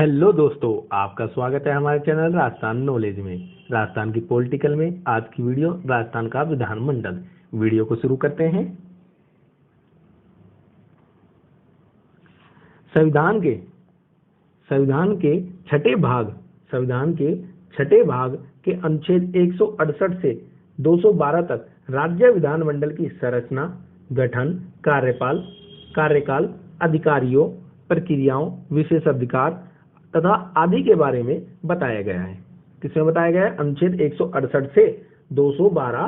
Hello दोस्तों, आपका स्वागत है हमारे चैनल राजस्थान नॉलेज में। राजस्थान की पॉलिटिकल में आज की वीडियो राजस्थान का विधानमंडल। वीडियो को शुरू करते हैं। संविधान के संविधान के छठे भाग संविधान के छठे भाग के अनुच्छेद 168 से 212 तक राज्य विधानमंडल की संरचना, गठन, कार्यकाल, अधिकारियों, प्रक्रियाओं, विशेषाधिकार तथा आदि के बारे में बताया गया है। किसमें बताया गया है? अनुच्छेद 168 से 212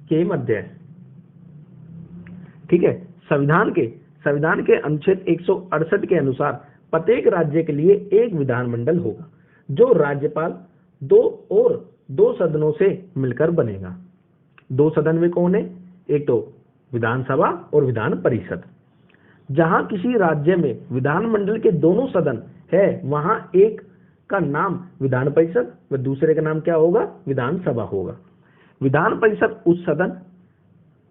के मध्य। ठीक है। संविधान के अनुच्छेद 168 के अनुसार प्रत्येक राज्य के लिए एक विधानमंडल होगा, जो राज्यपाल दो सदनों से मिलकर बनेगा। दो सदन में कौन है? एक तो विधानसभा और विधान परिषद। जहां किसी राज्य में विधानमंडल के दोनों सदन है, वहां एक का नाम विधान परिषद व दूसरे का नाम क्या होगा? विधानसभा होगा। विधान परिषद उच्च सदन,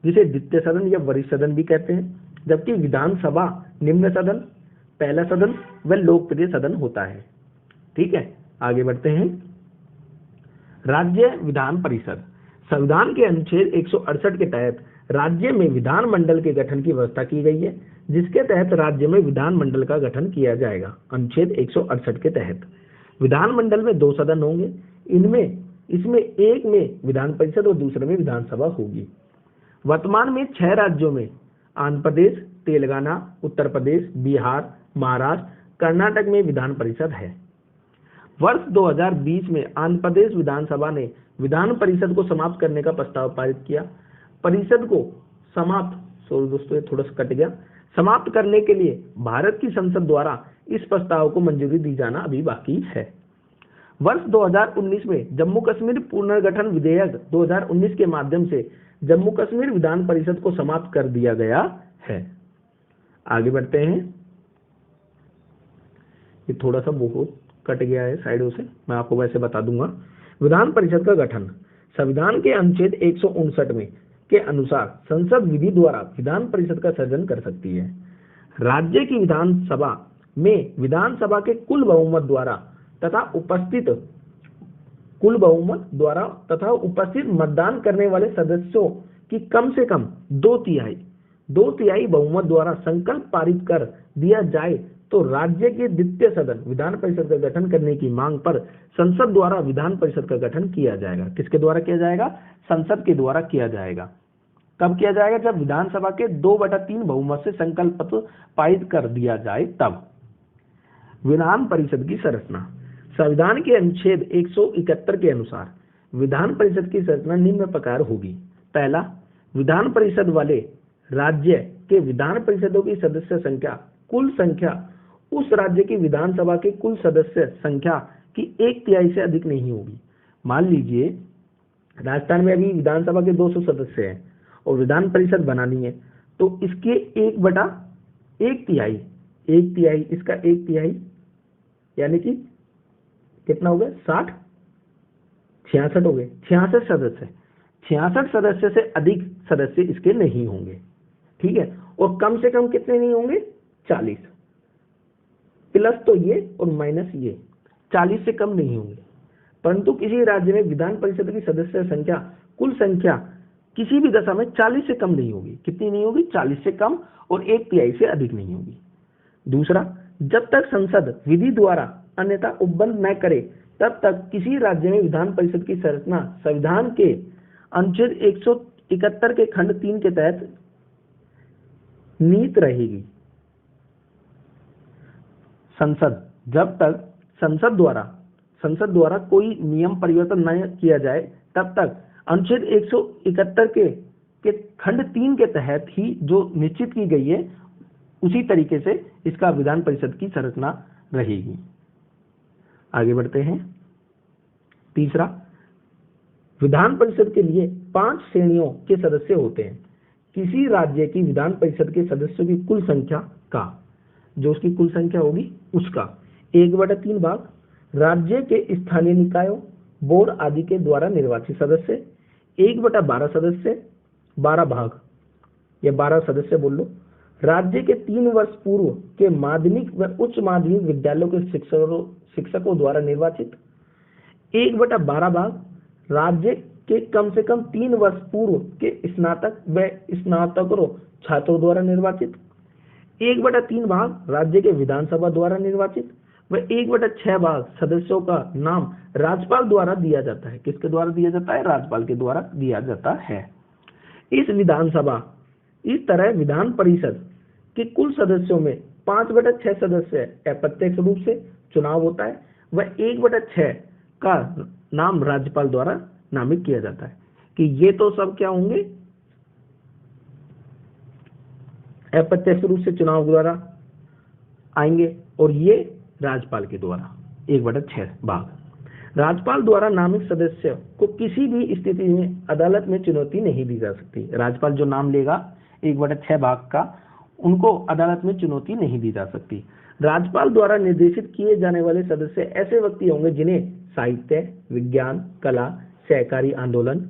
जिसे द्वितीय सदन या वरिष्ठ सदन भी कहते हैं, जबकि विधानसभा निम्न सदन, पहला सदन व लोकप्रिय सदन होता है। ठीक है, आगे बढ़ते हैं। राज्य विधान परिषद। संविधान के अनुच्छेद 168 के तहत राज्य में विधानमंडल के गठन की व्यवस्था की गई है, जिसके तहत राज्य में विधानमंडल का गठन किया जाएगा। अनुच्छेद 168 के तहत विधानमंडल में दो सदन होंगे। इसमें एक में विधान परिषद और दूसरे में विधानसभा होगी। वर्तमान में 6 राज्यों में आंध्र प्रदेश, तेलंगाना, उत्तर प्रदेश, बिहार, महाराष्ट्र, कर्नाटक में विधान परिषद है। वर्ष 2020 में आंध्र प्रदेश विधानसभा ने विधान परिषद को समाप्त करने का प्रस्ताव पारित किया। परिषद को समाप्त करने के लिए भारत की संसद द्वारा इस प्रस्ताव को मंजूरी दी जाना अभी बाकी है। वर्ष 2019 में जम्मू कश्मीर पुनर्गठन विधेयक 2019 के माध्यम से जम्मू कश्मीर विधान परिषद को समाप्त कर दिया गया है। आगे बढ़ते हैं। ये थोड़ा सा बहुत कट गया है साइडों से, मैं आपको वैसे बता दूंगा। विधान परिषद का गठन। संविधान के अनुच्छेद 159 में के अनुसार संसद विधि द्वारा विधान परिषद का सृजन कर सकती है। राज्य की विधानसभा में विधानसभा के कुल बहुमत द्वारा तथा उपस्थित मतदान करने वाले सदस्यों की कम से कम दो तिहाई बहुमत द्वारा संकल्प पारित कर दिया जाए तो राज्य के द्वितीय सदन विधान परिषद का गठन करने की मांग पर संसद द्वारा विधान परिषद का गठन किया जाएगा। किसके द्वारा किया जाएगा? संसद के द्वारा किया जाएगा। कब किया जाएगा? जब विधानसभा के 2/3 बहुमत से संकल्प पत्र पारित कर दिया जाए तब। विधान परिषद की संरचना। संविधान के अनुच्छेद 171 के अनुसार विधान परिषद की संरचना निम्न प्रकार होगी। पहला, विधान परिषद वाले राज्य के विधान परिषदों की सदस्य संख्या कुल संख्या उस राज्य की विधानसभा के कुल सदस्य संख्या की 1/3 से अधिक नहीं होगी। मान लीजिए राजस्थान में अभी विधानसभा के 200 सदस्य हैं और विधान परिषद बनानी है, तो इसके 1/1 इसका 1/3 यानी कि कितना हो गया? 66 हो गए। 66 सदस्य से अधिक सदस्य इसके नहीं होंगे। ठीक है, और कम से कम कितने नहीं होंगे? 40। प्लस तो ये और माइनस ये 40 से कम नहीं होंगे। परंतु किसी राज्य में विधान परिषद की सदस्य संख्या कुल संख्या किसी भी दशा में 40 से कम नहीं होगी। कितनी नहीं होगी? 40 से कम और 1/3 से अधिक नहीं होगी। दूसरा, जब तक संसद विधि द्वारा अन्यथा उपबंध न करे तब तक किसी राज्य में विधान परिषद की संरचना संविधान के अनुच्छेद 171 के खंड 3 के तहत नीत रहेगी। जब तक संसद द्वारा कोई नियम परिवर्तन न किया जाए तब तक अनुच्छेद 171 के खंड 3 के तहत ही जो निश्चित की गई है उसी तरीके से इसका विधान परिषद की संरचना रहेगी। आगे बढ़ते हैं। तीसरा, विधान परिषद के लिए 5 श्रेणियों के सदस्य होते हैं। किसी राज्य की विधान परिषद के सदस्यों की कुल संख्या का, जो उसकी कुल संख्या होगी उसका 1/3 भाग राज्य के स्थानीय निकायों, बोर्ड आदि के द्वारा निर्वाचित सदस्य, 1/12 सदस्य 12 भाग या 12 सदस्य बोल लो राज्य के 3 वर्ष पूर्व के माध्यमिक व उच्च माध्यमिक विद्यालयों के शिक्षकों द्वारा निर्वाचित। 1/12 भाग राज्य के कम से कम 3 वर्ष पूर्व के स्नातक व स्नातकोत्तर छात्रों द्वारा निर्वाचित। 1/3 भाग राज्य के विधानसभा द्वारा निर्वाचित व 1/6 भाग सदस्यों का नाम राज्यपाल द्वारा दिया जाता है। किसके द्वारा दिया जाता है? राज्यपाल के द्वारा दिया जाता है। इस तरह विधान परिषद के कुल सदस्यों में 5/6 सदस्य अप्रत्यक्ष रूप से चुनाव होता है व 1/6 का नाम राज्यपाल द्वारा नामित किया जाता है। कि ये तो सब क्या होंगे? अप्रत्यक्ष रूप से चुनाव द्वारा आएंगे और ये राज्यपाल के द्वारा 1/6 भाग। राज्यपाल द्वारा नामित सदस्य को किसी भी स्थिति में अदालत में चुनौती नहीं दी जा सकती। राज्यपाल जो नाम लेगा 1/6 भाग का, उनको अदालत में चुनौती नहीं दी जा सकती। राज्यपाल द्वारा निर्देशित किए जाने वाले सदस्य ऐसे व्यक्ति होंगे जिन्हें साहित्य, विज्ञान, कला, सहकारी आंदोलन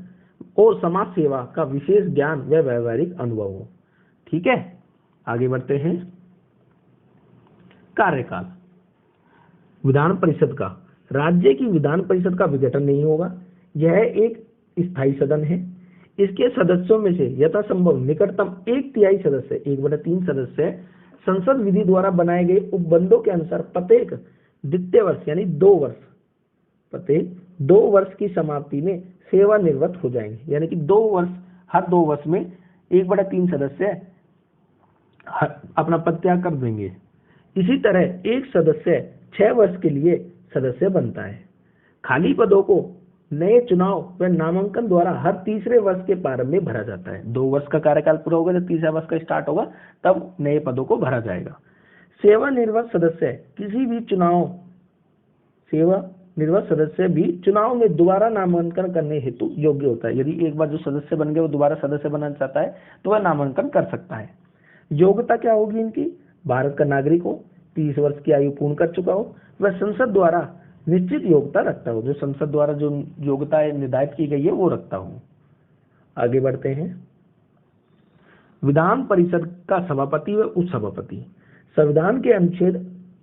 और समाज सेवा का विशेष ज्ञान व व्यवहारिक अनुभव हो। ठीक है, आगे बढ़ते हैं। कार्यकाल विधान परिषद का। राज्य की विधान परिषद का विघटन नहीं होगा। यह एक स्थायी सदन है। इसके सदस्यों में से यथासंभव निकटतम 1/3 सदस्य 1/3 सदस्य संसद विधि द्वारा बनाए गए उपबंधों के अनुसार प्रत्येक द्वितीय वर्ष यानी 2 वर्ष प्रत्येक 2 वर्ष की समाप्ति में सेवानिवृत्त हो जाएंगे। यानी कि 2 वर्ष, हर 2 वर्ष में 1/3 सदस्य अपना पद त्याग कर देंगे। इसी तरह एक सदस्य 6 वर्ष के लिए सदस्य बनता है। खाली पदों को नए चुनाव व नामांकन द्वारा हर तीसरे वर्ष के प्रारंभ में भरा जाता है। 2 वर्ष का कार्यकाल पूरा होगा, जब तीसरा वर्ष का स्टार्ट होगा तब नए पदों को भरा जाएगा। सेवानिवृत्त सदस्य भी चुनाव में दोबारा नामांकन करने हेतु योग्य होता है। यदि एक बार जो सदस्य बन गए वो दोबारा सदस्य बनना चाहता है तो वह नामांकन कर सकता है। योग्यता क्या होगी इनकी? भारत का नागरिक हो, 30 वर्ष की आयु पूर्ण कर चुका हो, वह संसद द्वारा निश्चित योग्यता रखता हो। जो संसद द्वारा जो योग्यता निर्धारित की गई है वो रखता हो। आगे बढ़ते हैं। विधान परिषद का सभापति व उपसभापति। संविधान के अनुच्छेद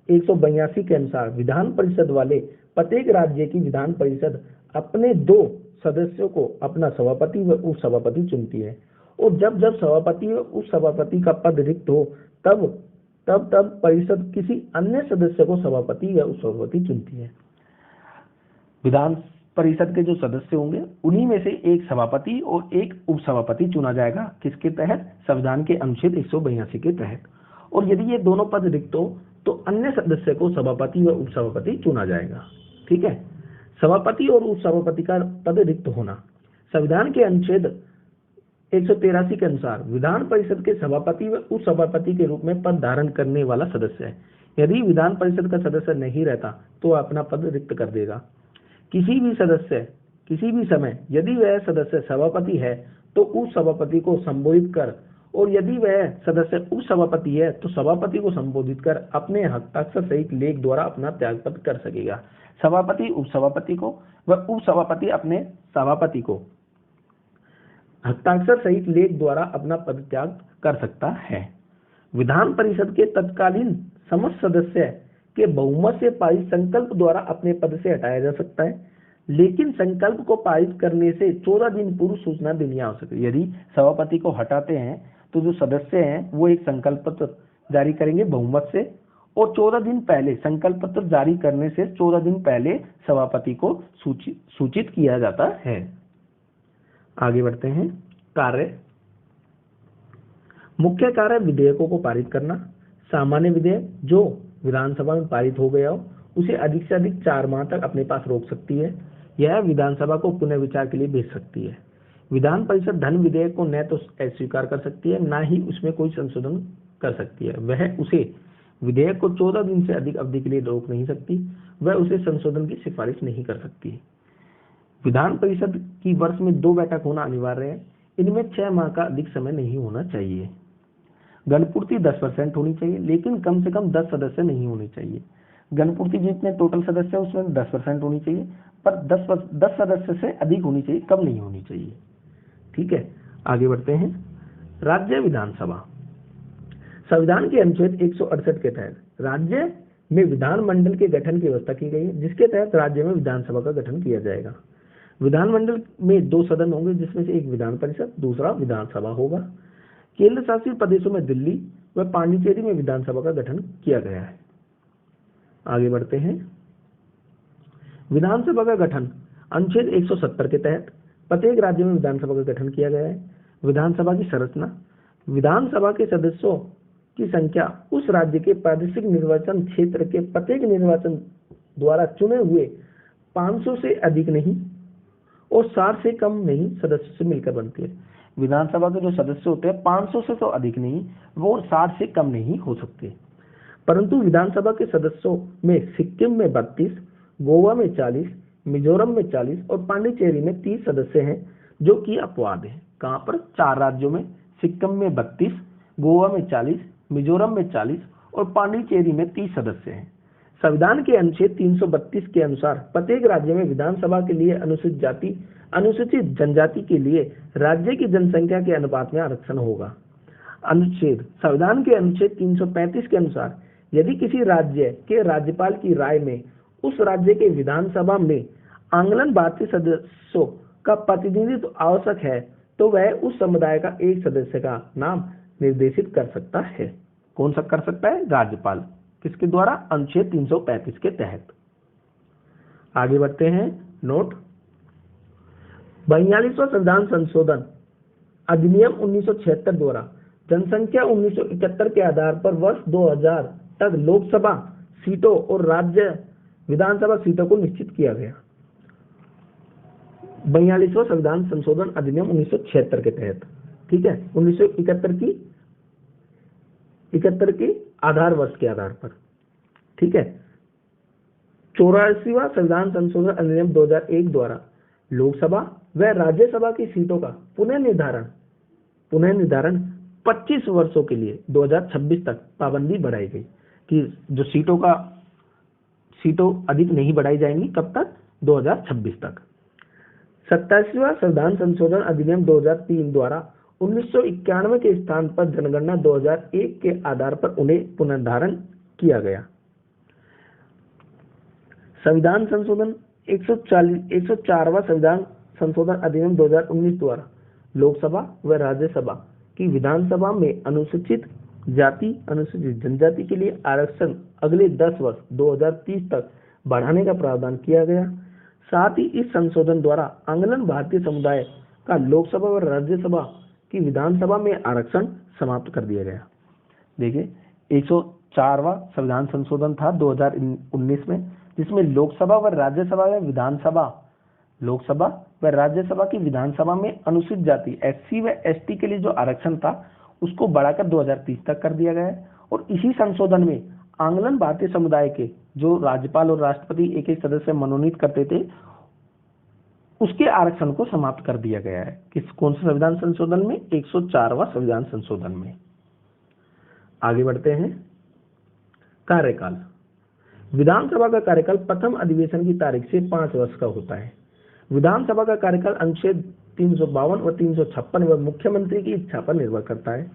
182 के अनुसार विधान परिषद वाले प्रत्येक राज्य की विधान परिषद अपने 2 सदस्यों को अपना सभापति व उपसभापति चुनती है और जब जब सभापति व उपसभापति का पद रिक्त हो तब परिषद किसी अन्य सदस्य को सभापति या उपसभापति चुनती है। विधान परिषद के जो सदस्य होंगे उन्हीं में से एक सभापति और एक उपसभापति चुना जाएगा। किसके तहत? संविधान के अनुच्छेद 182 के तहत। और यदि ये दोनों पद रिक्त हो तो अन्य सदस्य को सभापति व उपसभापति चुना जाएगा। ठीक है, सभापति और उपसभापति का पद रिक्त होना। संविधान के अनुच्छेद 183 के अनुसार विधान परिषद के सभापति व उपसभापति के रूप में पद धारण करने वाला सदस्य है। यदि विधान परिषद का सदस्य नहीं रहता तो वह अपना पद रिक्त कर देगा। किसी भी समय यदि वह सदस्य सभापति है तो उस सभापति को संबोधित कर, और यदि वह सदस्य उपसभापति है तो सभापति को संबोधित कर अपने हस्ताक्षर सहित लेख द्वारा अपना त्यागपत्र कर सकेगा। सभापति उपसभापति को व उपसभापति अपने सभापति को हस्ताक्षर सहित लेख द्वारा अपना पद त्याग कर सकता है। विधान परिषद के तत्कालीन समस्त सदस्य के बहुमत से पारित संकल्प द्वारा अपने पद से हटाया जा सकता है, लेकिन संकल्प को पारित करने से 14 दिन पूर्व सूचना देनी आवश्यक है। यदि सभापति को हटाते हैं तो जो सदस्य हैं वो एक संकल्प पत्र जारी करेंगे बहुमत से, और 14 दिन पहले संकल्प पत्र जारी करने से 14 दिन पहले सभापति को सूचित किया जाता है। आगे बढ़ते हैं। कार्य। मुख्य कार्य विधेयकों को पारित करना। सामान्य विधेयक जो विधानसभा में पारित हो गया हो उसे अधिक से अधिक 4 माह तक अपने पास रोक सकती है। यह विधानसभा को पुनः विचार के लिए भेज सकती है। विधान परिषद धन विधेयक को न तो अस्वीकार कर सकती है न ही उसमें कोई संशोधन कर सकती है। वह उसे विधेयक को 14 दिन से अधिक अवधि के लिए रोक नहीं सकती। वह उसे संशोधन की सिफारिश नहीं कर सकती। विधान परिषद की वर्ष में 2 बैठक होना अनिवार्य है। इनमें 6 माह का अधिक समय नहीं होना चाहिए। गणपूर्ति 10% होनी चाहिए, लेकिन कम से कम 10 सदस्य नहीं होने चाहिए। गणपूर्ति जितने टोटल सदस्य है उसमें 10% होनी चाहिए, पर 10 सदस्य से अधिक होनी चाहिए, कम नहीं होनी चाहिए। ठीक है, आगे बढ़ते हैं। राज्य विधानसभा। संविधान के अनुच्छेद 168 के तहत राज्य में विधानमंडल के गठन की व्यवस्था की गई है, जिसके तहत राज्य में विधानसभा का गठन किया जाएगा। विधानमंडल में 2 सदन होंगे, जिसमें से एक विधान परिषद, दूसरा विधानसभा होगा। केंद्र शासित प्रदेशों में दिल्ली व पांडिचेरी में विधानसभा का गठन किया गया है। आगे बढ़ते हैं। विधानसभा का गठन अनुच्छेद 170 के तहत प्रत्येक राज्य में विधानसभा का गठन किया गया है। विधानसभा की संरचना, विधानसभा के सदस्यों की संख्या उस राज्य के प्रादेशिक निर्वाचन क्षेत्र के प्रत्येक निर्वाचन द्वारा चुने हुए 500 से अधिक नहीं और 60 से कम नहीं सदस्यों से मिलकर बनती है। विधानसभा के जो सदस्य होते हैं 500 से तो अधिक नहीं, वो 60 से कम नहीं हो सकते। परंतु विधानसभा के सदस्यों में सिक्किम में 32, गोवा में 40, मिजोरम में 40 और पांडिचेरी में 30 सदस्य हैं, जो कि अपवाद है। कहां पर? 4 राज्यों में, सिक्किम में 32, गोवा में 40, मिजोरम में 40 और पांडिचेरी में 30 सदस्य हैं। संविधान के अनुच्छेद 332 के अनुसार प्रत्येक राज्य में विधानसभा के लिए अनुसूचित जाति, अनुसूचित जनजाति के लिए राज्य की जनसंख्या के अनुपात में आरक्षण होगा। संविधान के अनुच्छेद 335 के अनुसार यदि किसी राज्य के राज्यपाल की राय में उस राज्य के विधानसभा में आंगलन भारतीय सदस्यों का प्रतिनिधित्व आवश्यक है, तो वह उस समुदाय का एक सदस्य का नाम निर्देशित कर सकता है। कौन सा कर सकता है? राज्यपाल। किसके द्वारा? अनुच्छेद 335 के तहत। आगे बढ़ते हैं। नोट, 42वां संविधान संशोधन अधिनियम 1976 द्वारा जनसंख्या 1971 के आधार पर वर्ष 2000 तक लोकसभा सीटों और राज्य विधानसभा सीटों को निश्चित किया गया। 42वां संविधान संशोधन अधिनियम 1976 के तहत, ठीक है, 1971 की आधार वर्ष के आधार पर, ठीक है। 84वां संविधान संशोधन अधिनियम 2001 द्वारा लोकसभा व राज्यसभा की सीटों का पुनः निर्धारण 25 वर्षों के लिए 2026 तक पाबंदी बढ़ाई गई कि जो सीटों अधिक नहीं बढ़ाई जाएंगी। कब तक? 2026 तक। 27वां संविधान संशोधन अधिनियम 2003 द्वारा 1991 के स्थान पर जनगणना 2001 के आधार पर उन्हें पुनर्धारण किया गया। संविधान संशोधन 104वां संविधान संशोधन अधिनियम 2019 द्वारा लोकसभा व राज्यसभा की विधानसभा में अनुसूचित जाति, अनुसूचित जनजाति के लिए आरक्षण अगले 10 वर्ष 2030 तक बढ़ाने का प्रावधान किया गया। साथ ही इस संशोधन द्वारा आंगलन भारतीय समुदाय का लोकसभा और राज्यसभा की विधानसभा में आरक्षण समाप्त कर दिया गया। देखिए, 104वां संविधान संशोधन था 2019 में, जिसमें लोकसभा व राज्यसभा की विधानसभा में अनुसूचित जाति SC व ST के लिए जो आरक्षण था उसको बढ़ाकर 2030 तक कर दिया गया है। और इसी संशोधन में आंगलन भारतीय समुदाय के जो राज्यपाल और राष्ट्रपति एक एक सदस्य मनोनीत करते थे, उसके आरक्षण को समाप्त कर दिया गया है। कौन से संविधान संशोधन में? 104वां संविधान संशोधन में। आगे बढ़ते हैं। कार्यकाल। विधानसभा का कार्यकाल प्रथम अधिवेशन की तारीख से 5 वर्ष का होता है। विधानसभा का कार्यकाल अनुच्छेद 352 व 356 व मुख्यमंत्री की इच्छा पर निर्भर करता है।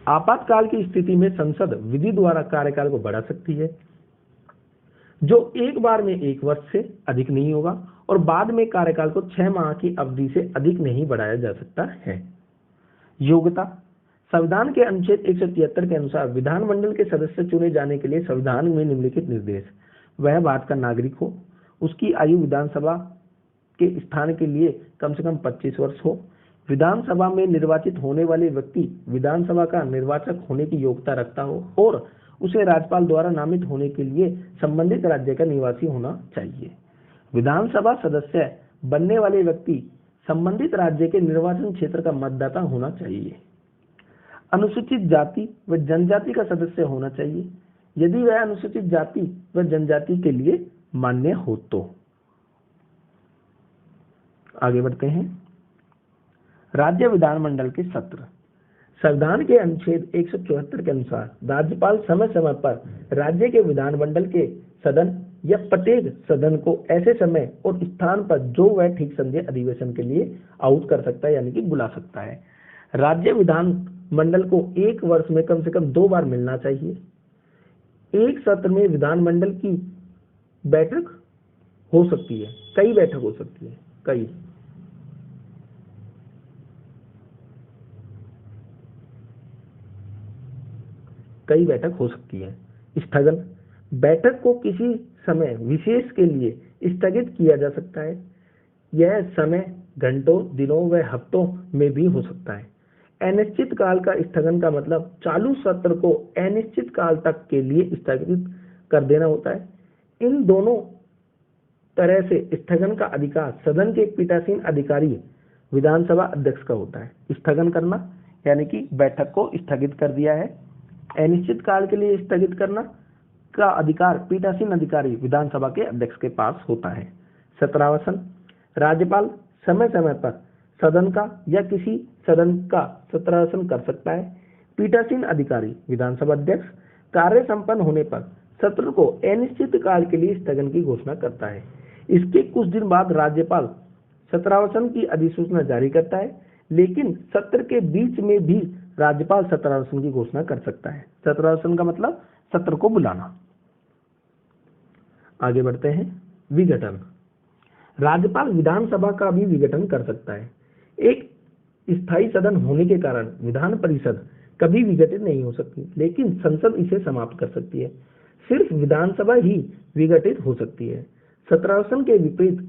आपातकाल की स्थिति में संसद विधि द्वारा कार्यकाल को बढ़ा सकती है, जो एक बार में 1 वर्ष से अधिक नहीं होगा, और बाद में कार्यकाल को 6 माह की अवधि से अधिक नहीं बढ़ाया जा सकता है। योग्यता। संविधान के अनुच्छेद 173 के अनुसार विधानमंडल के सदस्य चुने जाने के लिए संविधान में निम्नलिखित निर्देश: वह भारत का नागरिक हो, उसकी आयु विधानसभा के स्थान के लिए कम से कम 25 वर्ष हो, विधानसभा में निर्वाचित होने वाले व्यक्ति विधानसभा का निर्वाचक होने की योग्यता रखता हो और उसे राज्यपाल द्वारा नामित होने के लिए संबंधित राज्य का निवासी होना चाहिए। विधानसभा सदस्य बनने वाले व्यक्ति संबंधित राज्य के निर्वाचन क्षेत्र का मतदाता होना चाहिए। अनुसूचित जाति व जनजाति का सदस्य होना चाहिए, यदि वह अनुसूचित जाति व जनजाति के लिए मान्य हो तो। आगे बढ़ते हैं। राज्य विधानमंडल के सत्र। संविधान के अनुच्छेद 174 के अनुसार राज्यपाल समय समय पर राज्य के विधानमंडल के सदन या प्रत्येक सदन को ऐसे समय और स्थान पर जो वह ठीक समझे अधिवेशन के लिए आहूत कर सकता है, यानी कि बुला सकता है। राज्य मंडल को एक वर्ष में कम से कम 2 बार मिलना चाहिए। एक सत्र में विधानमंडल की बैठक हो सकती है, कई बैठक हो सकती है, कई बैठक हो सकती है। स्थगन, बैठक को किसी समय विशेष के लिए स्थगित किया जा सकता है। यह समय घंटों, दिनों व हफ्तों में भी हो सकता है। अनिश्चित काल का स्थगन का मतलब चालू सत्र को अनिश्चित काल तक के लिए स्थगित कर देना होता है। इन दोनों तरह से स्थगन का अधिकार सदन के पीठासीन अधिकारी विधानसभा अध्यक्ष का होता है। स्थगन करना यानी कि बैठक को स्थगित कर दिया है, अनिश्चित काल के लिए स्थगित करना का अधिकार पीठासीन अधिकारी विधानसभा के अध्यक्ष के पास होता है। सत्रावसान, राज्यपाल समय समय पर सदन का या किसी सदन का सत्रावसान कर सकता है। पीठासीन अधिकारी विधानसभा अध्यक्ष कार्य संपन्न होने पर सत्र को अनिश्चित काल के लिए स्थगन की घोषणा करता है। इसके कुछ दिन बाद राज्यपाल सत्रावसान की अधिसूचना जारी करता है, लेकिन सत्र के बीच में भी राज्यपाल सत्रावसान की घोषणा कर सकता है। सत्रावसान का मतलब सत्र को बुलाना। आगे बढ़ते हैं। विघटन, राज्यपाल विधानसभा का भी विघटन कर सकता है। एक स्थायी सदन होने के कारण विधान परिषद कभी विघटित नहीं हो सकती, लेकिन संसद इसे समाप्त कर सकती है। सिर्फ विधानसभा ही विघटित हो सकती है। सत्रावसान के विपरीत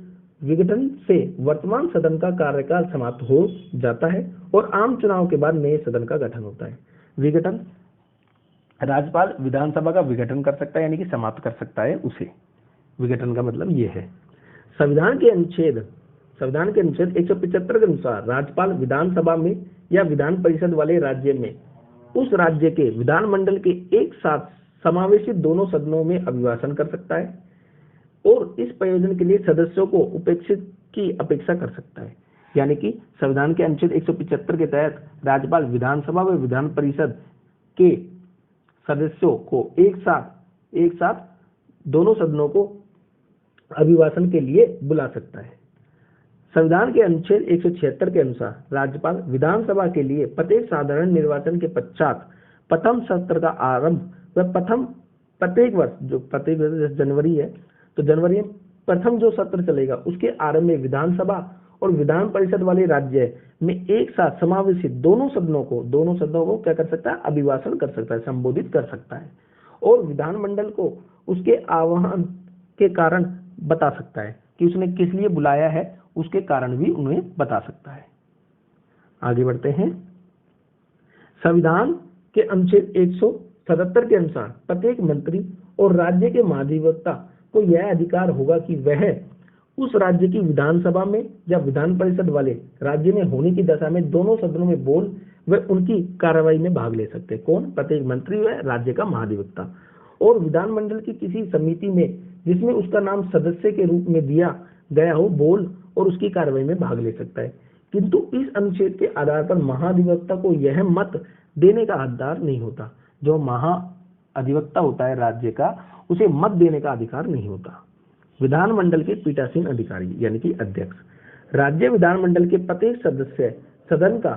विघटन से वर्तमान सदन का कार्यकाल समाप्त हो जाता है और आम चुनाव के बाद नए सदन का गठन होता है। विघटन, राज्यपाल विधानसभा का विघटन कर सकता है यानी कि समाप्त कर सकता है उसे। विघटन का मतलब ये है। संविधान के अनुच्छेद 175 के अनुसार राज्यपाल विधानसभा में या विधान परिषद वाले राज्य में उस राज्य के विधानमंडल के एक साथ समावेशित दोनों सदनों में अभिभाषण कर सकता है और इस प्रयोजन के लिए सदस्यों को उपेक्षित की अपेक्षा कर सकता है। यानी कि संविधान के अनुच्छेद 175 के तहत राज्यपाल विधानसभा व विधान परिषद के सदस्यों को एक साथ दोनों सदनों को अभिभाषण के लिए बुला सकता है। संविधान के अनुच्छेद 176 के अनुसार राज्यपाल विधानसभा के लिए प्रत्येक साधारण निर्वाचन के पश्चात प्रथम सत्र का आरंभ व प्रत्येक वर्ष, जो प्रत्येक वर्ष जनवरी है तो जनवरी में प्रथम जो सत्र चलेगा उसके आरंभ में विधानसभा और विधान परिषद वाले राज्य में एक साथ समावेशित दोनों सदनों को क्या कर सकता है, अभिभाषण कर सकता है, संबोधित कर सकता है और विधानमंडल को उसके आह्वान के कारण बता सकता है कि उसने किस लिए बुलाया है, उसके कारण भी उन्हें बता सकता है। आगे बढ़ते हैं। संविधान के अनुच्छेद 177 के अनुसार प्रत्येक मंत्री और राज्य के महाधिवक्ता को यह अधिकार होगा कि वह उस राज्य की विधानसभा में या विधान परिषद वाले राज्य में होने की दशा में दोनों सदनों में बोल व उनकी कार्रवाई में भाग ले सकते हैं। कौन? प्रत्येक मंत्री व राज्य का महाधिवक्ता। और विधानमंडल की किसी समिति में जिसमें उसका नाम सदस्य के रूप में दिया गया हो, बोल और उसकी कार्रवाई में भाग ले सकता है। किंतु इस अनुच्छेद के आधार पर महाधिवक्ता को यह मत देने का अधिकार नहीं होता। जो महाधिवक्ता होता है राज्य का, उसे मत देने का अधिकार नहीं होता। विधानमंडल के पीठासीन अधिकारी यानी कि अध्यक्ष, राज्य विधानमंडल के प्रत्येक सदस्य सदन का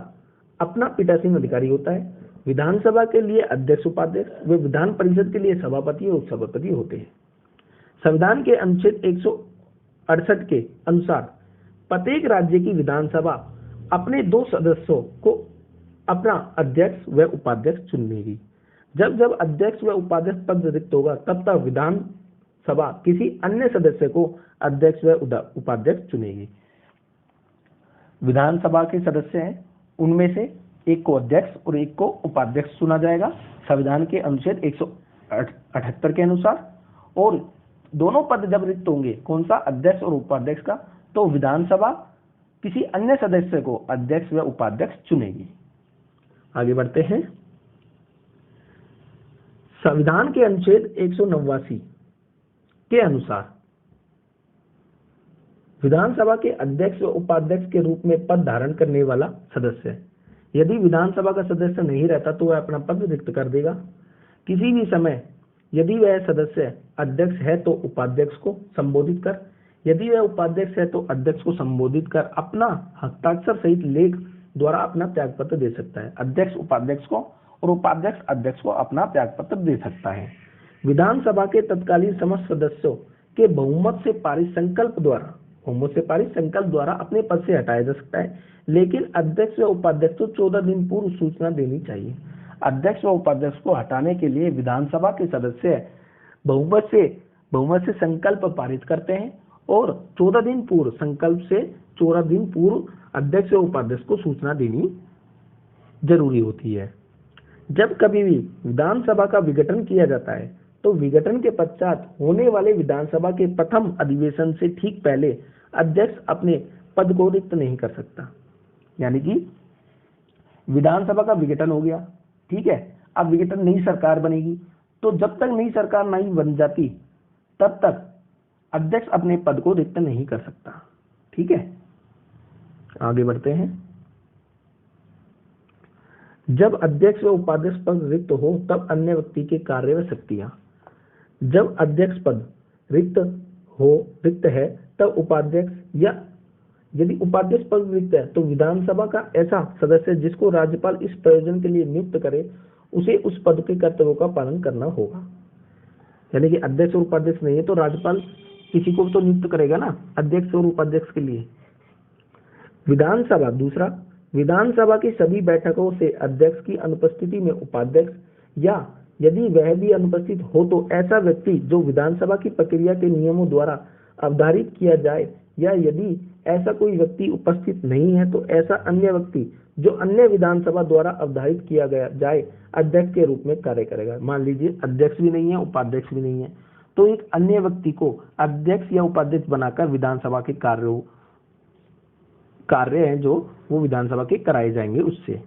अपना पीठासीन अधिकारी होता है। विधानसभा के लिए अध्यक्ष, उपाध्यक्ष व विधान परिषद के लिए सभापति और उपसभापति होते हैं। संविधान के अनुच्छेद 168 के अनुसार प्रत्येक राज्य की विधानसभा अपने 2 सदस्यों को अपना अध्यक्ष व उपाध्यक्ष चुनेगी। जब जब अध्यक्ष व उपाध्यक्ष पद रिक्त होगा तब तक विधानसभा किसी अन्य सदस्य को अध्यक्ष व उपाध्यक्ष चुनेगी। विधानसभा के सदस्य हैं, उनमें से एक को अध्यक्ष और एक को उपाध्यक्ष चुना जाएगा संविधान के अनुच्छेद 178 के अनुसार। और दोनों पद जब रिक्त होंगे, कौन सा? अध्यक्ष और उपाध्यक्ष का, तो विधानसभा किसी अन्य सदस्य को अध्यक्ष व उपाध्यक्ष चुनेगी। आगे बढ़ते हैं। संविधान के अनुच्छेद 189 के अनुसार विधानसभा के अध्यक्ष व उपाध्यक्ष के रूप में पद धारण करने वाला सदस्य, यदि विधानसभा का सदस्य नहीं रहता तो वह अपना पद रिक्त कर देगा। किसी भी समय यदि वह सदस्य अध्यक्ष है तो उपाध्यक्ष को संबोधित कर, यदि वह उपाध्यक्ष है तो अध्यक्ष को संबोधित कर अपना हस्ताक्षर सहित लेख द्वारा अपना त्यागपत्र दे सकता है। अध्यक्ष उपाध्यक्ष को और उपाध्यक्ष अध्यक्ष को अपना त्यागपत्र दे सकता है। विधानसभा के तत्कालीन समस्त सदस्यों के बहुमत से पारित संकल्प द्वारा अपने पद से हटाया जा सकता है, लेकिन अध्यक्ष व उपाध्यक्ष को 14 दिन पूर्व सूचना देनी चाहिए। अध्यक्ष व उपाध्यक्ष को हटाने के लिए विधानसभा के सदस्य बहुमत से संकल्प पारित करते हैं और 14 दिन पूर्व अध्यक्ष व उपाध्यक्ष को सूचना देनी जरूरी होती है। जब कभी भी विधानसभा का विघटन किया जाता है तो विघटन के पश्चात होने वाले विधानसभा के प्रथम अधिवेशन से ठीक पहले अध्यक्ष अपने पद को रिक्त नहीं कर सकता। यानी कि विधानसभा का विघटन हो गया, ठीक है, अब विघटन नई सरकार बनेगी, तो जब तक नई सरकार नहीं बन जाती तब तक अध्यक्ष अपने पद को रिक्त नहीं कर सकता। ठीक है, आगे बढ़ते हैं। जब अध्यक्ष व उपाध्यक्ष पद रिक्त हो तब अन्य व्यक्ति के कार्य व शक्तियां। जब अध्यक्ष पद रिक्त है तब उपाध्यक्ष, या यदि उपाध्यक्ष पद रिक्त है तो विधानसभा का ऐसा सदस्य जिसको राज्यपाल इस प्रयोजन के लिए नियुक्त करे उसे उस पद के कर्तव्यों का पालन करना होगा। यानी कि अध्यक्ष और उपाध्यक्ष नहीं है तो राज्यपाल किसी को तो नियुक्त करेगा ना अध्यक्ष और उपाध्यक्ष के लिए। विधानसभा की सभी बैठकों से अध्यक्ष की अनुपस्थिति में उपाध्यक्ष, या यदि वह भी अनुपस्थित हो तो ऐसा व्यक्ति जो विधानसभा की प्रक्रिया के नियमों द्वारा अवधारित किया जाए, या यदि ऐसा कोई व्यक्ति उपस्थित नहीं है तो ऐसा अन्य व्यक्ति जो अन्य विधानसभा द्वारा अवधारित किया गया जाए अध्यक्ष के रूप में कार्य करेगा। मान लीजिए अध्यक्ष भी नहीं है, उपाध्यक्ष भी नहीं है, तो एक अन्य व्यक्ति को अध्यक्ष या उपाध्यक्ष बनाकर विधानसभा के कार्य हैं जो वो विधानसभा के कराए जाएंगे उससे।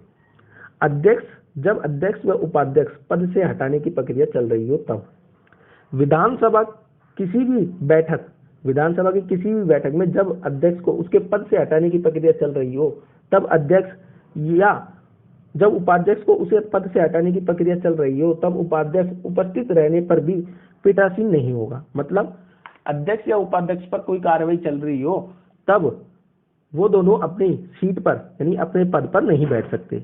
जब अध्यक्ष व उपाध्यक्ष पद से हटाने की प्रक्रिया चल रही हो तब विधानसभा की किसी भी बैठक में जब अध्यक्ष को उसके पद से हटाने की प्रक्रिया चल रही हो तब अध्यक्ष, या जब उपाध्यक्ष को उसे पद से हटाने की प्रक्रिया चल रही हो तब उपाध्यक्ष उपस्थित रहने पर भी पीठासीन नहीं होगा। मतलब अध्यक्ष या उपाध्यक्ष पर कोई कार्रवाई चल रही हो तब वो दोनों अपनी सीट पर यानी अपने पद पर नहीं बैठ सकते।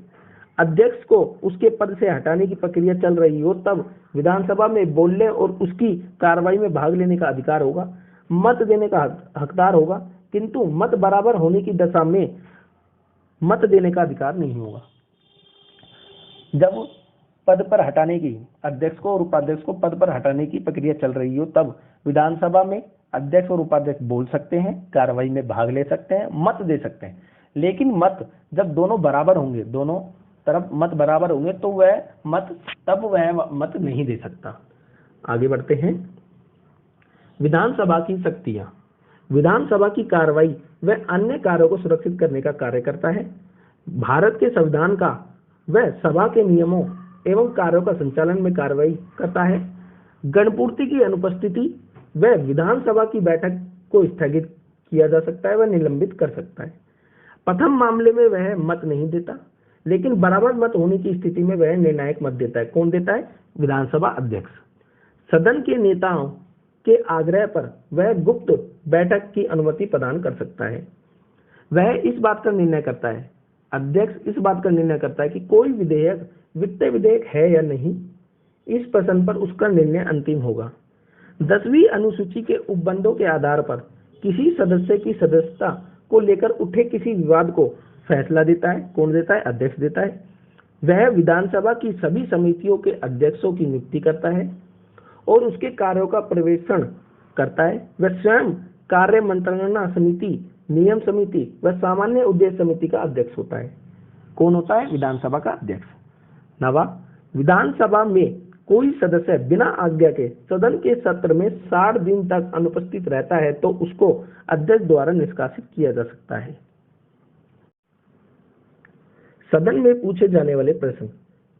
अध्यक्ष को उसके पद से हटाने की प्रक्रिया चल रही हो तब विधानसभा में बोलने और उसकी कार्रवाई में भाग लेने का अधिकार होगा, मत देने का हकदार होगा, किंतु मत बराबर होने की दशा में मत देने का अधिकार नहीं होगा। जब पद पर हटाने की अध्यक्ष को और उपाध्यक्ष को पद पर हटाने की प्रक्रिया चल रही हो तब विधानसभा में अध्यक्ष और उपाध्यक्ष बोल सकते हैं, कार्रवाई में भाग ले सकते हैं, मत दे सकते हैं, लेकिन मत जब दोनों बराबर होंगे, दोनों तरफ मत बराबर होंगे तो वह मत नहीं दे सकता। आगे बढ़ते हैं। विधानसभा की शक्तियां। विधानसभा की कार्रवाई व अन्य कार्यों को सुरक्षित करने का कार्य करता है। भारत के संविधान का व सभा के नियमों एवं कार्यों का संचालन में कार्रवाई करता है। गणपूर्ति की अनुपस्थिति व विधानसभा की बैठक को स्थगित किया जा सकता है व निलंबित कर सकता है। प्रथम मामले में वह मत नहीं देता, लेकिन बराबर मत होने की स्थिति में वह निर्णायक मत देता है। कौन देता है? विधानसभा अध्यक्ष। सदन के नेताओं के आग्रह पर वह गुप्त बैठक की अनुमति प्रदान कर सकता है। वह इस बात का निर्णय करता है, अध्यक्ष इस बात का निर्णय करता है कि कोई विधेयक वित्तीय विधेयक है या नहीं। इस प्रश्न पर उसका निर्णय अंतिम होगा। 10वीं अनुसूची के उपबंधों के आधार पर किसी सदस्य की सदस्यता को लेकर उठे किसी विवाद को फैसला देता है। कौन देता है? अध्यक्ष देता है। वह विधानसभा की सभी समितियों के अध्यक्षों की नियुक्ति करता है और उसके कार्यों का पर्यवेक्षण करता है। वह स्वयं कार्य मंत्रणा समिति, नियम समिति व सामान्य उद्देश्य समिति का अध्यक्ष होता है। कौन होता है? विधानसभा का अध्यक्ष। नवा, विधानसभा में कोई सदस्य बिना आज्ञा के सदन के सत्र में 60 दिन तक अनुपस्थित रहता है तो उसको अध्यक्ष द्वारा निष्कासित किया जा सकता है। सदन में पूछे जाने वाले प्रश्न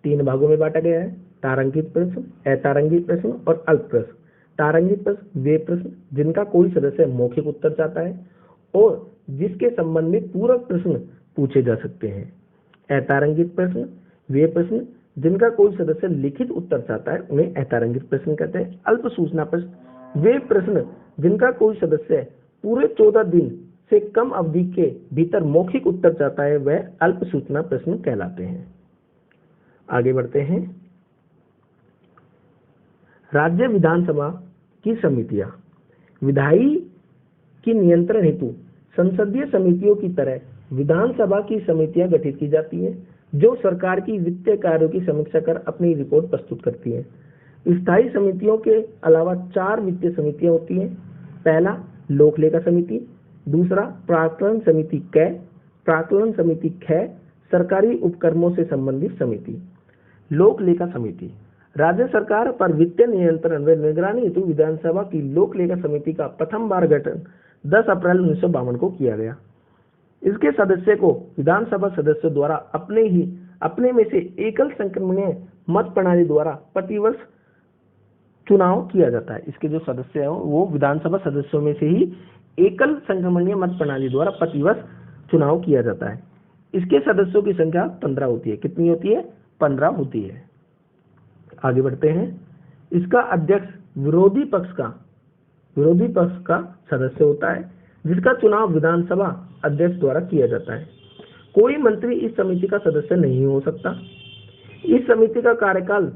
3 भागों में बांटा गया है। तारांकित प्रश्न, अतारांकित प्रश्न और अल्प प्रश्न। तारांकित प्रश्न वे प्रश्न जिनका कोई सदस्य मौखिक उत्तर चाहता है और जिसके संबंध में पूरक प्रश्न पूछे जा सकते हैं। अतारांकित प्रश्न वे प्रश्न जिनका कोई सदस्य लिखित उत्तर चाहता है, उन्हें अतारांकित प्रश्न कहते हैं। अल्प सूचना प्रश्न वे प्रश्न जिनका कोई सदस्य पूरे 14 दिन से कम अवधि के भीतर मौखिक उत्तर चाहता है वह अल्प सूचना प्रश्न कहलाते हैं। आगे बढ़ते हैं। राज्य विधानसभा की समितियां विधायी की नियंत्रण हेतु संसदीय समितियों की तरह विधानसभा की समितियां गठित की जाती हैं जो सरकार की वित्तीय कार्यों की समीक्षा कर अपनी रिपोर्ट प्रस्तुत करती हैं। स्थायी समितियों के अलावा 4 वित्तीय समितियां होती हैं। पहला लोक लेखा समिति, दूसरा प्राक्कलन समिति कै, प्राक्कलन समिति ख, सरकारी उपक्रमों से संबंधित समिति। लोक लेखा समिति राज्य सरकार पर वित्तीय नियंत्रण व निगरानी हेतु विधानसभा की लोक लेखा समिति का प्रथम बार गठन 10 अप्रैल 1952 को किया गया। इसके सदस्य को विधानसभा सदस्यों द्वारा अपने में से एकल संक्रमणीय मत प्रणाली द्वारा प्रतिवर्ष चुनाव किया जाता है। इसके जो सदस्य हैं वो विधानसभा सदस्यों में से ही एकल संक्रमणीय मत प्रणाली द्वारा प्रतिवर्ष चुनाव किया जाता है। इसके सदस्यों की संख्या 15 होती है। कितनी होती है? 15 होती है। आगे बढ़ते हैं। इसका अध्यक्ष विरोधी पक्ष का सदस्य होता है जिसका चुनाव विधानसभा अध्यक्ष द्वारा किया जाता है। कोई मंत्री इस समिति का सदस्य नहीं हो सकता। इस समिति का कार्यकाल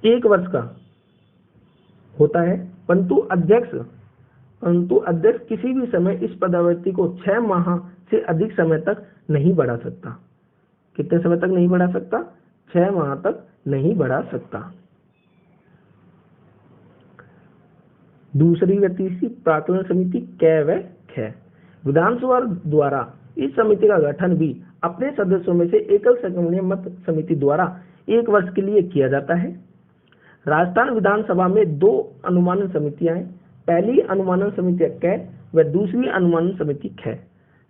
1 वर्ष का होता है, परंतु अध्यक्ष किसी भी समय इस पदावधि को 6 माह से अधिक समय तक नहीं बढ़ा सकता। कितने समय तक नहीं बढ़ा सकता? 6 माह तक नहीं बढ़ा सकता। दूसरी व तीसरी प्राक्कलन समिति कै व ख। विधानसभा द्वारा इस समिति का गठन भी अपने सदस्यों में से एकल संक्रमणीय मत समिति द्वारा 1 वर्ष के लिए किया जाता है। राजस्थान विधानसभा में 2 अनुमानन समितियां हैं। पहली अनुमानन समिति कै व दूसरी अनुमानन समिति ख।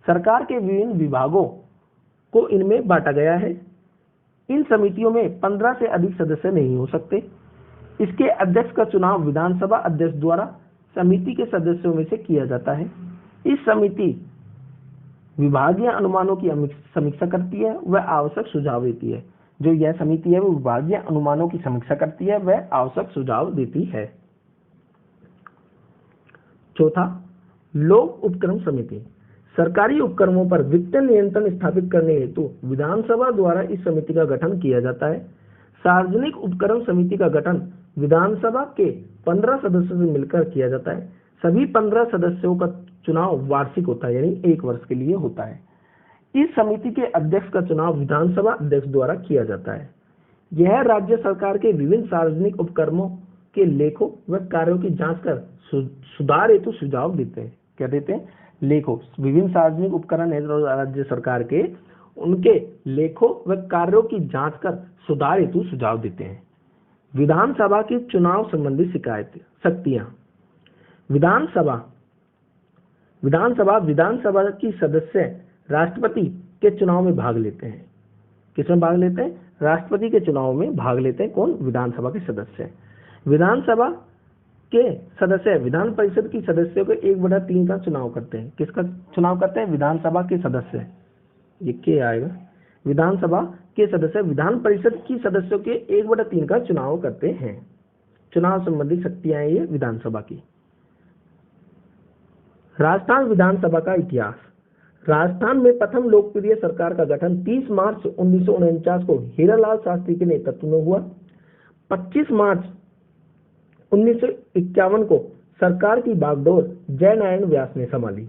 सरकार के विभिन्न विभागों को इनमें बांटा गया है। इन समितियों में 15 से अधिक सदस्य नहीं हो सकते। इसके अध्यक्ष का चुनाव विधानसभा अध्यक्ष द्वारा समिति के सदस्यों में से किया जाता है। इस समिति विभागीय अनुमानों की समीक्षा करती है व आवश्यक सुझाव देती है। जो यह समिति है वो विभागीय अनुमानों की समीक्षा करती है व आवश्यक सुझाव देती है। चौथा, लोक उपक्रम समिति सरकारी उपक्रमों पर वित्तीय नियंत्रण स्थापित करने हेतु विधानसभा द्वारा इस समिति का गठन किया जाता है। सार्वजनिक उपक्रम समिति का गठन विधानसभा के 15 सदस्यों से मिलकर किया जाता है। सभी 15 सदस्यों का चुनाव वार्षिक होता है, यानी 1 वर्ष के लिए होता है। इस समिति के अध्यक्ष का चुनाव विधानसभा अध्यक्ष द्वारा किया जाता है। यह राज्य सरकार के विभिन्न सार्वजनिक उपक्रमों के लेखों व कार्यों की जांच कर सुधार हेतु सुझाव देते हैं। क्या देते हैं? लेखों। विभिन्न सार्वजनिक उपकरण है राज्य सरकार के, उनके लेखों व कार्यों की जांच कर सुधार हेतु सुझाव देते हैं। विधानसभा की चुनाव संबंधी शक्तियां। विधानसभा की सदस्य राष्ट्रपति के चुनाव में भाग लेते हैं। किसमें भाग लेते हैं? राष्ट्रपति के चुनाव में भाग लेते हैं। कौन? विधानसभा के सदस्य। विधानसभा के सदस्य विधान परिषद की सदस्यों के 1/3 का चुनाव करते हैं। किसका चुनाव करते हैं? विधानसभा के सदस्य। ये क्या आएगा? विधानसभा के सदस्य विधान परिषद की सदस्यों के 1/3 का चुनाव करते हैं। चुनाव संबंधी शक्तियां ये विधानसभा की। राजस्थान विधानसभा का इतिहास। राजस्थान में प्रथम लोकप्रिय सरकार का गठन 30 मार्च 1949 को हीरालाल शास्त्री के नेतृत्व में हुआ। 25 मार्च 1951 को सरकार की बागडोर जयनारायण व्यास ने संभाली।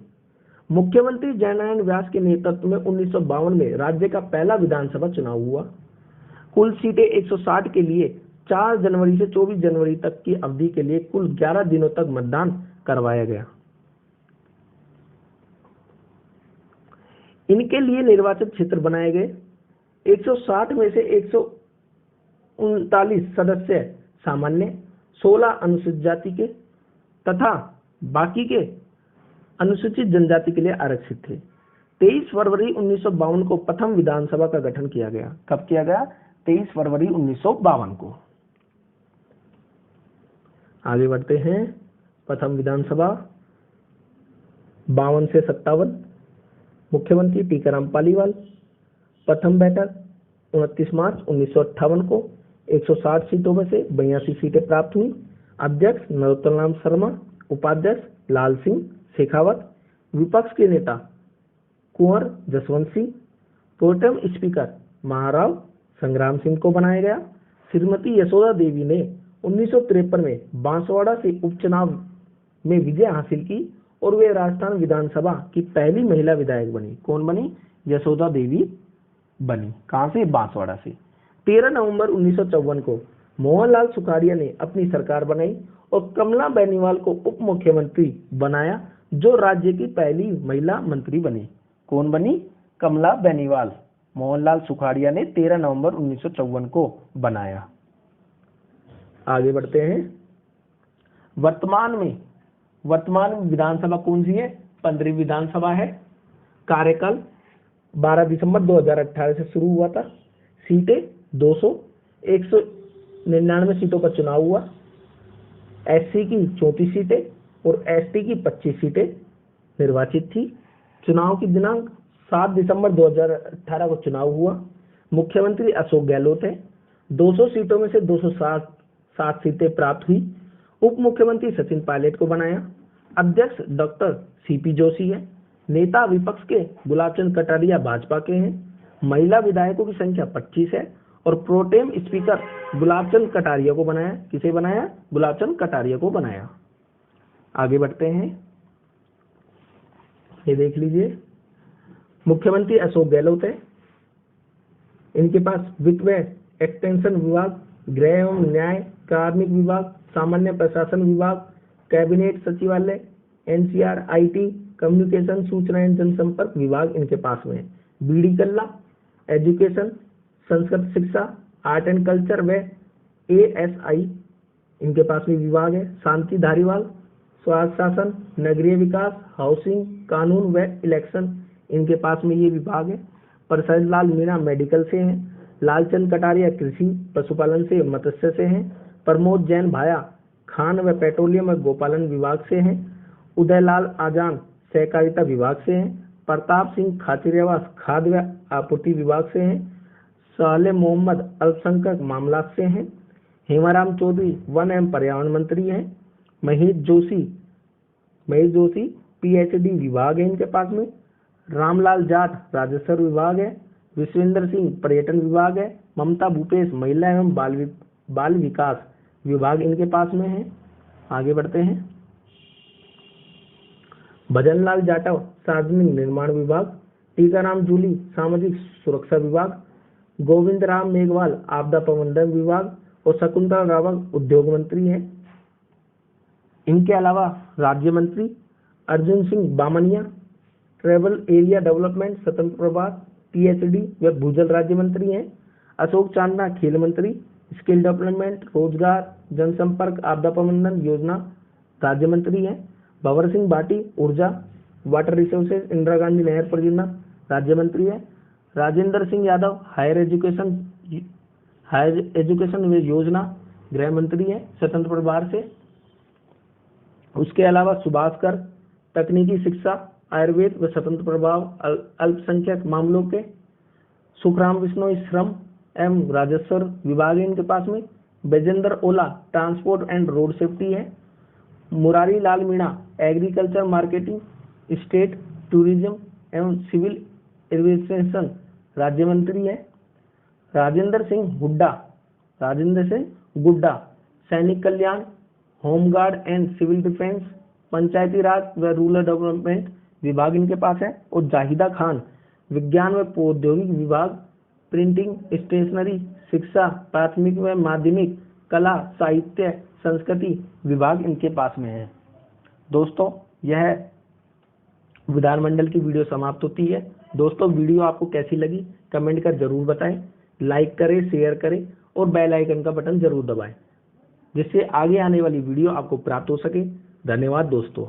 मुख्यमंत्री जयनारायण व्यास के नेतृत्व में 1952 में राज्य का पहला विधानसभा चुनाव हुआ। कुल सीटें 160 के लिए 4 जनवरी से 24 जनवरी तक की अवधि के लिए कुल 11 दिनों तक मतदान करवाया गया। इनके लिए निर्वाचन क्षेत्र बनाए गए। 160 में से 139 सदस्य सामान्य, 16 अनुसूचित जाति के तथा बाकी के अनुसूचित जनजाति के लिए आरक्षित थे। 23 फरवरी 1952 को प्रथम विधानसभा का गठन किया गया। कब किया गया? 23 फरवरी 1952 को। आगे बढ़ते हैं। प्रथम विधानसभा 52 से 57। मुख्यमंत्री टीकाराम पालीवाल। प्रथम बैठक 29 मार्च 1958 को 160 सीटों में से 82 सीटें प्राप्त हुई। अध्यक्ष नरोत्तम राम शर्मा, उपाध्यक्ष लाल सिंह शेखावत, विपक्ष के नेता कुंवर जसवंत सिंह, प्रोटेम स्पीकर महाराव संग्राम सिंह को बनाया गया। श्रीमती यशोदा देवी ने 1953 में बांसवाड़ा से उपचुनाव में विजय हासिल की और वे राजस्थान विधानसभा की पहली महिला विधायक बनी। कौन बनी? यशोदा देवी बनी। कहां से? बांसवाड़ा से। 13 नवंबर 1954 को मोहनलाल सुखाड़िया ने अपनी सरकार बनाई और कमला बेनीवाल को उप मुख्यमंत्री बनाया, जो राज्य की पहली महिला मंत्री बनी। कौन बनी? कमला बेनीवाल। मोहनलाल सुखाड़िया ने 13 नवंबर 1954 को बनाया। आगे बढ़ते हैं। वर्तमान में विधानसभा कौन सी है? 15वीं विधानसभा है। कार्यकाल 12 दिसंबर 2018 से शुरू हुआ था। सीटें 200, 199 सीटों का चुनाव हुआ। एससी की 34 सीटें और एसटी की 25 सीटें निर्वाचित थी। चुनाव की दिनांक 7 दिसंबर 2018 को चुनाव हुआ। मुख्यमंत्री अशोक गहलोत है। 200 सीटों में से 207 सीटें प्राप्त हुई। उप मुख्यमंत्री सचिन पायलट को बनाया। अध्यक्ष डॉक्टर सीपी जोशी है। नेता विपक्ष के गुलाब चंद कटारिया भाजपा के हैं। महिला विधायकों की संख्या 25 है और प्रोटेम स्पीकर गुलाब चंद कटारिया को बनाया। किसे बनाया? गुलाब चंद कटारिया को बनाया। आगे बढ़ते हैं। ये देख लीजिए, मुख्यमंत्री अशोक गहलोत है। इनके पास वित्त व एक्सटेंशन विभाग, गृह एवं न्याय, कार्मिक विभाग, सामान्य प्रशासन विभाग, कैबिनेट सचिवालय, एनसीआर, आईटी, कम्युनिकेशन, सूचना एवं जनसंपर्क विभाग इनके पास में है। बीडी कल्ला एजुकेशन, संस्कृत शिक्षा, आर्ट एंड कल्चर व एएसआई इनके पास में विभाग है। शांति धारीवाल स्वास्थ्य शासन, नगरीय विकास, हाउसिंग, कानून व इलेक्शन इनके पास में ये विभाग है। प्रसाद लाल मीणा मेडिकल से हैं। लालचंद कटारिया कृषि पशुपालन से, मत्स्य से हैं। प्रमोद जैन भाया खान व पेट्रोलियम व गोपालन विभाग से हैं। उदयलाल आजान सहकारिता विभाग से हैं। प्रताप सिंह खाचरियावास खाद्य व आपूर्ति विभाग से हैं। साले मोहम्मद अल्पसंख्यक मामलात से हैं। हेमाराम चौधरी वन एवं पर्यावरण मंत्री हैं। महेश जोशी पीएचडी विभाग है इनके पास में। रामलाल जाट राजस्व विभाग है। विश्वेंद्र सिंह पर्यटन विभाग है। ममता भूपेश महिला एवं बाल विकास विभाग इनके पास में है। आगे बढ़ते हैं। भजनलाल जाटव सार्वजनिक निर्माण विभाग। टीकाराम जूली सामाजिक सुरक्षा विभाग। गोविंद राम मेघवाल आपदा प्रबंधन विभाग और शकुंतला रावत उद्योग मंत्री हैं। इनके अलावा राज्य मंत्री Arjun Singh Bamania tribal area development स्वतंत्र प्रभार पीएचडी व भूजल राज्य मंत्री हैं। अशोक चांदना खेल मंत्री, स्किल डेवलपमेंट, रोजगार, जनसंपर्क, आपदा प्रबंधन योजना राज्य मंत्री हैं। भंवर सिंह भाटी ऊर्जा, वाटर रिसोर्सेज, इंदिरा गांधी नहर परियोजना राज्य मंत्री है। राजेंद्र सिंह यादव हायर एजुकेशन व योजना गृह मंत्री है स्वतंत्र प्रभार से। उसके अलावा सुभाष कर तकनीकी शिक्षा, आयुर्वेद व स्वतंत्र प्रभाव अल्पसंख्यक मामलों के। सुखराम बिश्नोई श्रम एवं राजस्व विभाग है इनके पास में। Baijendra Ola transport and road safety है। Murari Lal Meena agriculture marketing, state tourism एवं सिविल एविएशन राज्य मंत्री है। राजेंद्र सिंह गुड्डा सैनिक कल्याण, home guard and civil defence, Panchayati Raj व रूरल डेवलपमेंट विभाग इनके पास है। और जाहिदा खान विज्ञान व प्रौद्योगिकी विभाग, प्रिंटिंग, स्टेशनरी, शिक्षा, प्राथमिक व माध्यमिक, कला, साहित्य, संस्कृति विभाग इनके पास में है। दोस्तों, यह विधानमंडल की वीडियो समाप्त होती है। दोस्तों, वीडियो आपको कैसी लगी कमेंट कर जरूर बताएं। लाइक करें, शेयर करें और बेल आइकन का बटन जरूर दबाएं, जिससे आगे आने वाली वीडियो आपको प्राप्त हो सके। धन्यवाद दोस्तों।